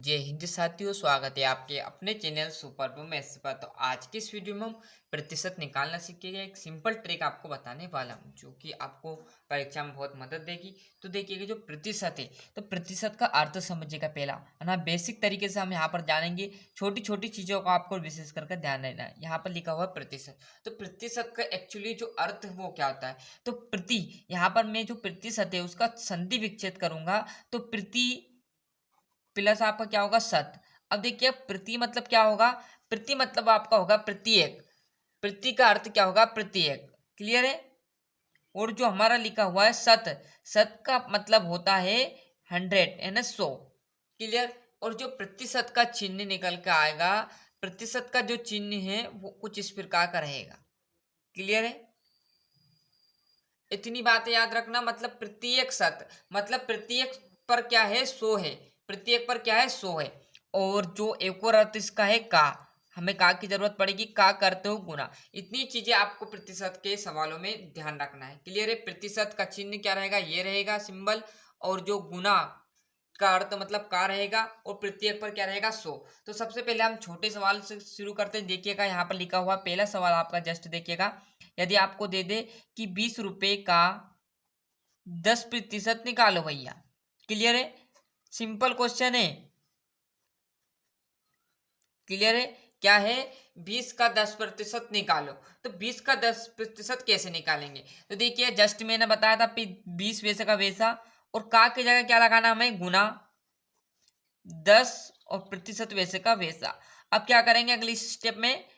जय हिंद साथियों, स्वागत है आपके अपने चैनल सुपर मैथ्स पर। तो आज की इस वीडियो में हम प्रतिशत निकालना सीखेंगे। एक सिंपल ट्रिक आपको बताने वाला हूं जो कि आपको परीक्षा में बहुत मदद देगी। तो देखिएगा, जो प्रतिशत है तो प्रतिशत का अर्थ समझिएगा। पहला है ना, बेसिक तरीके से हम यहाँ पर जानेंगे। छोटी छोटी चीजों का आपको विशेष करके ध्यान देना है। यहाँ पर लिखा हुआ है प्रतिशत। तो प्रतिशत का एक्चुअली जो अर्थ है वो क्या होता है, तो प्रति, यहाँ पर मैं जो प्रतिशत है उसका संधि विच्छेद करूंगा तो प्रति प्लस आपका क्या होगा, शत। अब देखिए, प्रति मतलब क्या होगा, प्रति मतलब आपका होगा प्रत्येक। प्रति का अर्थ क्या होगा, प्रत्येक। क्लियर है। और जो हमारा लिखा हुआ है शत, शत का मतलब होता है 100, यानी 100। क्लियर। और जो प्रतिशत का चिन्ह निकल के आएगा, प्रतिशत का जो चिन्ह है वो कुछ इस प्रकार का रहेगा। क्लियर है। इतनी बातें याद रखना। मतलब प्रत्येक शत मतलब प्रत्येक पर क्या है, 100 है। प्रत्येक पर क्या है, 100 है। और जो एक और अर्थ इसका है का, हमें का की जरूरत पड़ेगी, का करते हो गुना। इतनी चीजें आपको प्रतिशत के सवालों में ध्यान रखना है। क्लियर है। प्रतिशत का चिन्ह क्या रहेगा, ये रहेगा सिंबल। और जो गुना का अर्थ मतलब का रहेगा। और प्रत्येक पर क्या रहेगा, 100। तो सबसे पहले हम छोटे सवाल से शुरू करते हैं। देखिएगा, यहाँ पर लिखा हुआ पहला सवाल आपका जस्ट देखिएगा। यदि आपको दे दे कि 20 रुपए का 10% निकालो भैया। क्लियर है। सिंपल क्वेश्चन है। क्लियर है। क्या है, 20 का 10% निकालो। तो 20 का 10% कैसे निकालेंगे, तो देखिए, जस्ट मैंने बताया था 20 वैसे का वैसा। और का की जगह क्या लगाना, हमें गुना 10 और प्रतिशत वैसे का वैसा। अब क्या करेंगे अगली स्टेप में,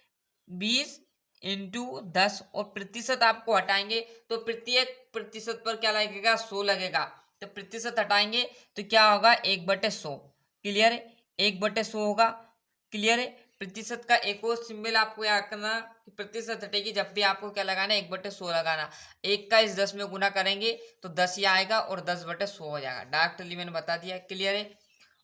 20 इंटू 10 और प्रतिशत आपको हटाएंगे तो प्रत्येक प्रतिशत पर क्या लगेगा, 100 लगेगा। तो प्रतिशत हटाएंगे तो क्या होगा, 1/100। क्लियर है। 1/100 होगा। क्लियर है। प्रतिशत का एक और सिंबल आपको याद करना कि प्रतिशत हटेगी जब भी आपको क्या लगाना है, 1/100 लगाना। एक का इस 10 में गुना करेंगे तो 10 ही आएगा और 10/100 हो जाएगा। डायरेक्टली मैंने बता दिया। क्लियर है।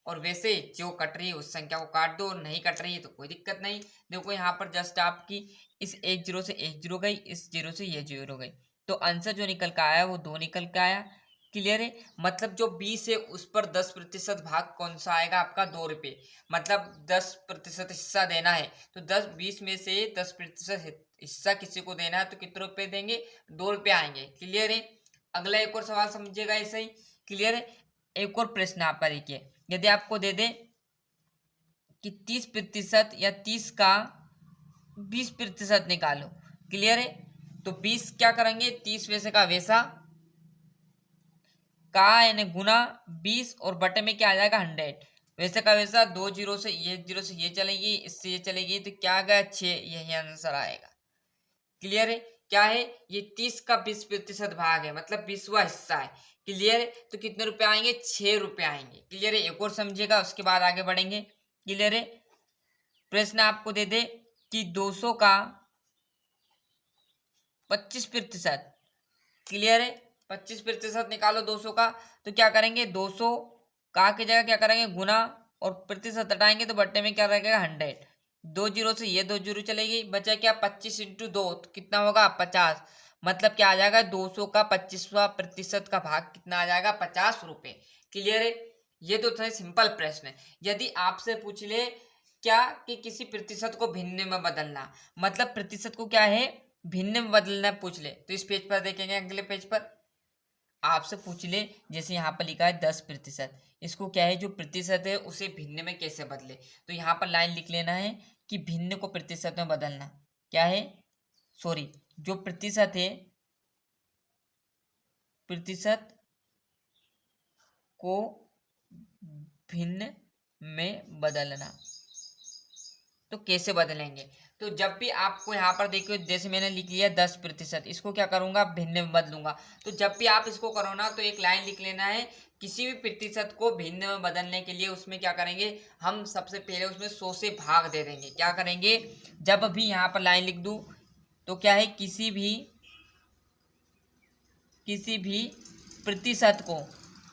और वैसे जो कट रही है उस संख्या को काट दो, और नहीं कट रही है तो कोई दिक्कत नहीं। देखो, यहाँ पर जस्ट आपकी इस 10 से 10 गई, इस 0 से ये 0 गई। तो आंसर जो निकल का आया वो 2 निकल के आया। क्लियर है। मतलब जो 20 है उस पर 10% भाग कौन सा आएगा, आपका 2 रुपये। मतलब 10% हिस्सा देना है तो 20 में से 10% हिस्सा किसी को देना है तो कितने रुपए देंगे, 2 रुपये आएंगे। क्लियर है। अगला एक और सवाल समझिएगा ऐसे ही। क्लियर है। एक और प्रश्न आपका देखिए, यदि आपको दे दे कि 30% या 30 का 20% निकालो। क्लियर है। तो 20 क्या करेंगे, 30 वैसे का वैसा, का यानी गुना 20 और बटे में क्या आ जाएगा, 100। वैसे का वैसा, 2 जीरो से ये, 0 से ये चलेगी, इससे ये चलेगी तो क्या आ गया, 6। यही आंसर आएगा। क्लियर है। क्या है, ये 30 का 20% भाग है, मतलब 20वां हिस्सा है। क्लियर है। तो कितने रुपए आएंगे, 6 रुपए आएंगे। क्लियर है। एक और समझिएगा, उसके बाद आगे बढ़ेंगे। क्लियर है। प्रश्न आपको दे दे कि 200 का 25%। क्लियर है। 25% निकालो 200 का। तो क्या करेंगे, 200 का की जगह क्या करेंगे, गुना, और प्रतिशत हटाएंगे तो बट्टे में क्या रहेगा, 100। 2 जीरो से ये 2 जीरो चलेगी, बचा क्या, 25 इंटू 2 तो कितना होगा, 50। मतलब क्या आ जाएगा, 200 का 25% का भाग कितना आ जाएगा, 50 रुपए। क्लियर है। ये तो था सिंपल प्रश्न है। यदि आपसे पूछ ले क्या कि किसी प्रतिशत को भिन्न में बदलना, मतलब प्रतिशत को क्या है, भिन्न में बदलना पूछ ले, तो इस पेज पर देखेंगे, अगले पेज पर आपसे पूछ ले, जैसे यहाँ पर लिखा है 10%, इसको क्या है, जो प्रतिशत है उसे भिन्न में कैसे बदले। तो यहाँ पर लाइन लिख लेना है कि भिन्न को प्रतिशत में बदलना क्या है, सॉरी, जो प्रतिशत है, प्रतिशत को भिन्न में बदलना। तो कैसे बदलेंगे, तो जब भी आपको यहाँ पर देखिए, जैसे मैंने लिख लिया 10%, इसको क्या करूंगा, भिन्न में बदलूंगा। तो जब भी आप इसको करो ना तो एक लाइन लिख लेना है, किसी भी प्रतिशत को भिन्न में बदलने के लिए उसमें क्या करेंगे, हम सबसे पहले उसमें 100 से भाग दे देंगे। क्या करेंगे, जब भी यहाँ पर लाइन लिख दूं तो क्या है, किसी भी प्रतिशत को,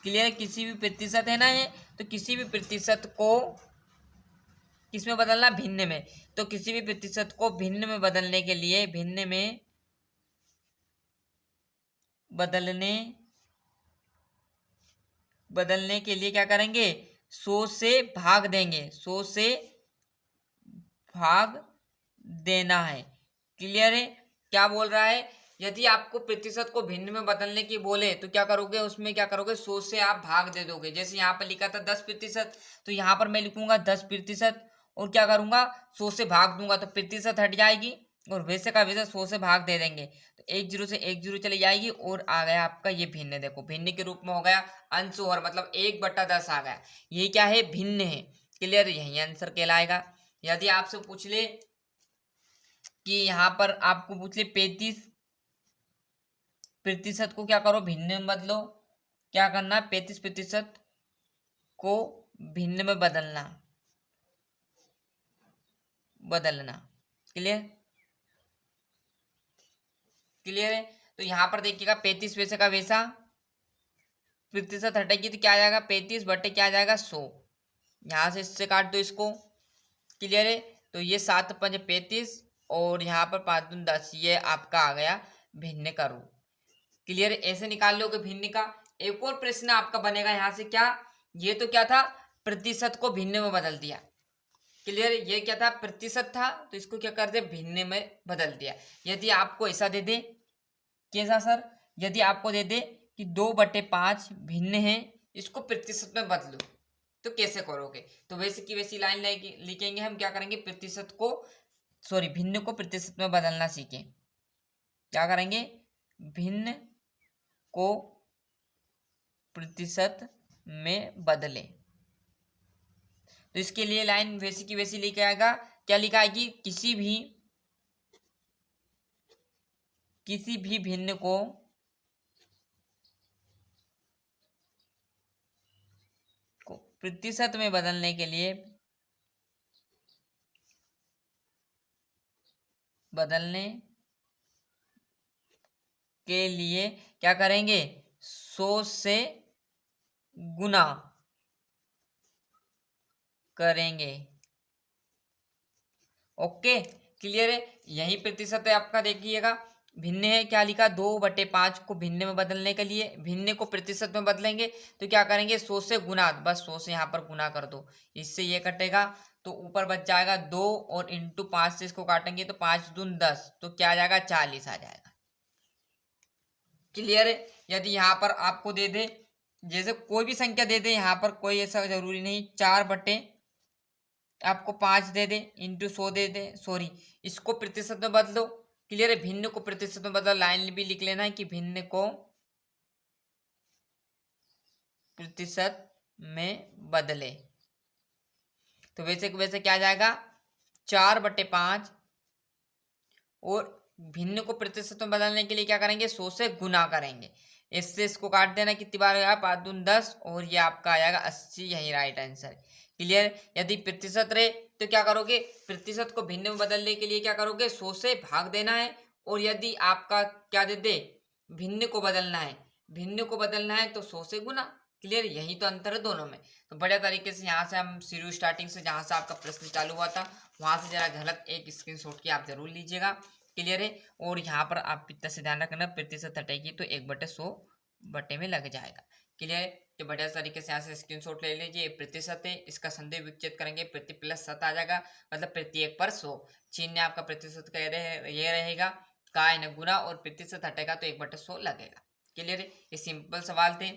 क्लियर, किसी भी प्रतिशत है ना ये, तो किसी भी प्रतिशत को किसमें बदलना, भिन्न में। तो किसी भी प्रतिशत को भिन्न में बदलने के लिए, भिन्न में बदलने बदलने के लिए क्या करेंगे, 100 से भाग देंगे, 100 से भाग देना है। क्लियर है? क्या बोल रहा है, यदि आपको प्रतिशत को भिन्न में बदलने की बोले तो क्या करोगे, उसमें क्या करोगे, 100 से आप भाग दे दोगे। जैसे यहाँ पर लिखा था 10%, तो यहाँ पर मैं लिखूंगा 10% और क्या करूंगा, 100 से भाग दूंगा तो प्रतिशत हट जाएगी और वैसे का वैसे 100 से भाग दे देंगे तो 1 0 से 1 0 चली जाएगी और आ गया आपका ये भिन्न। देखो भिन्न के रूप में हो गया अंश और मतलब 1/10 आ गया। ये क्या है, भिन्न है। क्लियर? यही आंसर कहलाएगा। यदि आपसे पूछ ले कि यहाँ पर आपको पूछ ले 35% को क्या करो, भिन्न में बदलो। क्या करना, 35% को भिन्न में बदलना। क्लियर? क्लियर है? तो यहाँ पर देखिएगा 35 वैसे का वैसा, प्रतिशत हटेगी तो क्या आ जाएगा, 35 बटे क्या आ जाएगा, 100। यहाँ से इससे काट दो इसको। क्लियर है? तो ये 7×5 = 35 और यहाँ पर 5×2 = 10, ये आपका आ गया भिन्न का रूप। क्लियर? ऐसे निकाल लोगे भिन्न का। एक और प्रश्न आपका बनेगा यहाँ से, क्या, ये तो क्या था, प्रतिशत को भिन्न में बदल दिया। क्लियर? ये क्या था, प्रतिशत था, तो इसको क्या कर दे, भिन्न में बदल दिया। यदि आपको ऐसा दे दे, कैसा सर, यदि आपको दे दे कि 2/5 भिन्न है, इसको प्रतिशत में बदलो, तो कैसे करोगे, तो वैसे की वैसी लाइन लिखेंगे हम। क्या करेंगे, भिन्न को प्रतिशत में बदलना सीखें। क्या करेंगे, भिन्न को प्रतिशत में बदले। तो इसके लिए लाइन वैसी की वैसी लिखा आएगा। क्या लिखा आएगी, किसी भी भिन्न को प्रतिशत में बदलने के लिए क्या करेंगे, 100 से गुना करेंगे। ओके, क्लियर है? यही प्रतिशत है आपका। देखिएगा भिन्न है, क्या लिखा, 2/5 को भिन्न में बदलने के लिए, भिन्न को प्रतिशत में बदलेंगे तो क्या करेंगे, 100 से गुना, बस 100 से यहाँ पर गुना कर दो, इससे ये कटेगा तो ऊपर बच जाएगा 2 और इंटू 5 से इसको काटेंगे तो 5×2 = 10, तो क्या आ जाएगा, 40 आ जाएगा। क्लियर है? यदि यहाँ पर आपको दे दे, जैसे कोई भी संख्या दे दे, यहाँ पर कोई ऐसा जरूरी नहीं, 4/5 दे दे इंटू 100 दे दे, सॉरी, इसको प्रतिशत में बदलो। क्लियर है? भिन्न को प्रतिशत में बदलो, लाइन भी लिख लेना है कि भिन्न को प्रतिशत में बदले। तो वैसे वैसे क्या आ जाएगा, 4/5 और भिन्न को प्रतिशत में बदलने के लिए क्या करेंगे, 100 से गुना करेंगे। इससे इसको काट देना, कितनी बार आएगा, 5×2 = 10 और ये आपका आ जाएगा 80, यही राइट आंसर है। क्लियर? यदि प्रतिशत रहे तो क्या करोगे, प्रतिशत को भिन्न में बदलने के लिए क्या करोगे, 100 से भाग देना है। और यदि आपका क्या दे दे, भिन्न को बदलना है तो 100 से गुना। क्लियर? यही तो अंतर है दोनों में। तो बढ़िया तरीके से यहाँ से हम शुरू स्टार्टिंग से जहाँ से आपका प्रश्न चालू हुआ था वहां से जरा झलक एक स्क्रीनशॉट की आप जरूर लीजिएगा। क्लियर है? और यहाँ पर आप इतना से ध्यान रखना, प्रतिशत हटेगी तो 1/100 बटे में लग जाएगा। क्लियर है? तो बढ़िया तरीके से यहाँ से स्क्रीनशॉट ले लीजिए। प्रतिशत है, इसका संदेह विच्छेद करेंगे, प्रति प्लस शत आ जाएगा, मतलब प्रति 1/100। चिन्ह आपका प्रतिशत का ये रहेगा, का है ना गुना, और प्रतिशत हटेगा तो 1/100 लगेगा। क्लियर है? ये सिंपल सवाल थे,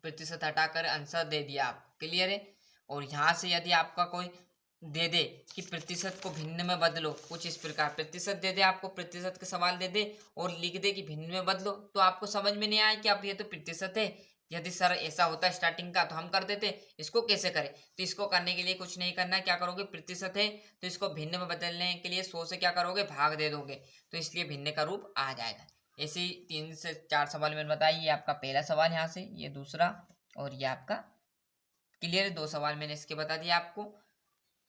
प्रतिशत हटाकर आंसर दे दिया आप। क्लियर है? और यहाँ से यदि आपका कोई दे दे कि प्रतिशत को भिन्न में बदलो, कुछ इस प्रकार प्रतिशत दे दे आपको, प्रतिशत का सवाल दे दे और लिख दे कि भिन्न में बदलो, तो आपको समझ में नहीं आया कि आप ये तो प्रतिशत है, यदि सर ऐसा होता है स्टार्टिंग का तो हम कर देते, इसको कैसे करें। तो इसको करने के लिए कुछ नहीं करना, क्या करोगे, प्रतिशत है तो इसको भिन्न में बदलने के लिए 100 से क्या करोगे, भाग दे दोगे, तो इसलिए भिन्न का रूप आ जाएगा। ऐसे ही 3 से 4 सवाल मैंने बताया, ये आपका पहला सवाल, यहाँ से ये दूसरा और ये आपका। क्लियर है? 2 सवाल मैंने इसके बता दिया आपको।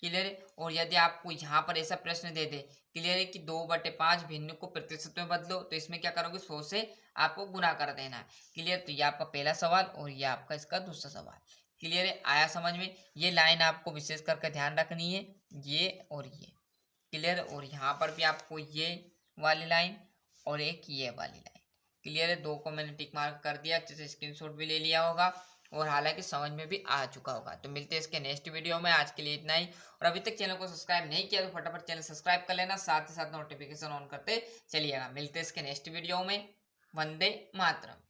क्लियर है? और यदि आपको यहाँ पर ऐसा प्रश्न दे दे, क्लियर है, कि 2/5 भिन्न को प्रतिशत में बदलो, तो इसमें क्या करोगे, 100 से आपको गुना कर देना है। क्लियर? तो ये आपका पहला सवाल और ये आपका इसका दूसरा सवाल। क्लियर है? आया समझ में? ये लाइन आपको विशेष करके ध्यान रखनी है, ये और ये। क्लियर? और यहाँ पर भी आपको ये वाली लाइन और एक ये वाली लाइन। क्लियर है? 2 को मैंने टिक मार्क कर दिया, अच्छे से स्क्रीनशॉट भी ले लिया होगा। और हालांकि समझ में भी आ चुका होगा। तो मिलते हैं इसके नेक्स्ट वीडियो में, आज के लिए इतना ही। और अभी तक चैनल को सब्सक्राइब नहीं किया तो फटाफट चैनल सब्सक्राइब कर लेना, साथ ही साथ नोटिफिकेशन ऑन करते चलिएगा। मिलते हैं इसके नेक्स्ट वीडियो में। वंदे मातरम।